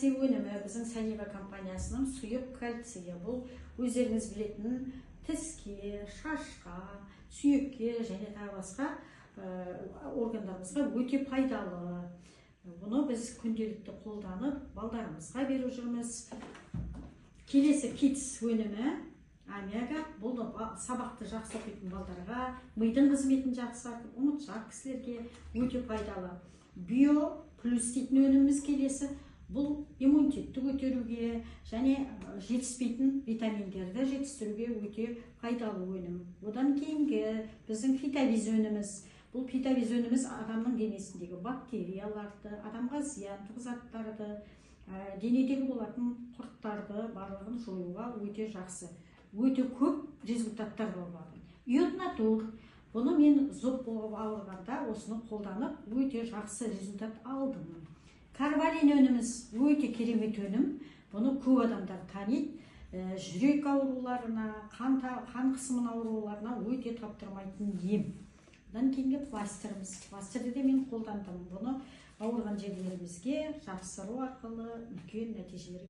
кальций өнімі біздің Санива компаниясының сұйық кальцийі. Бұл өздеріңіз білетін тіске, шашқа, сүйекке және тағы басқа органдарымызға өте пайдалы. Бұны біз күнделікті қолданып, балдарымызға беріп жүрміз. Келесі Kids өнімі омега. Бұл сабақты жақсы оқитын балдарға, мидың қызметін жақсартып, ұмытшақ кісілерге өте пайдалы. Био плюс дейтін өніміміз келесі. Бұл иммунитетті көтеруге және жетіспейтін витаминдерді жетістіруге өте пайдалы өнім. Одан кейінгі біздің фитовиз өніміміз. Бұл фитовиз өніміміз адамның денесіндегі бактерияларды, адамға зиянды заттарды, денедегі болатын құрттарды барлығын жоюға өте жақсы. Өте көп результаттар болады. Йод-натур. Бұны мен зоб болып ауырғанда осыны қолданып, өте жақсы результат алдым. Карвалин өніміміз өте керемет өнім. Бұны көп адамдар таниды. Жүрек ауруларына, қан қысымын ауруларына өте таптырмайтын ем. Одан кейінгі пластырымыз. Пластырды де мен қолдандым. Бұны ауырған жерлерімізге жапсыру арқылы үлкен нәтижелер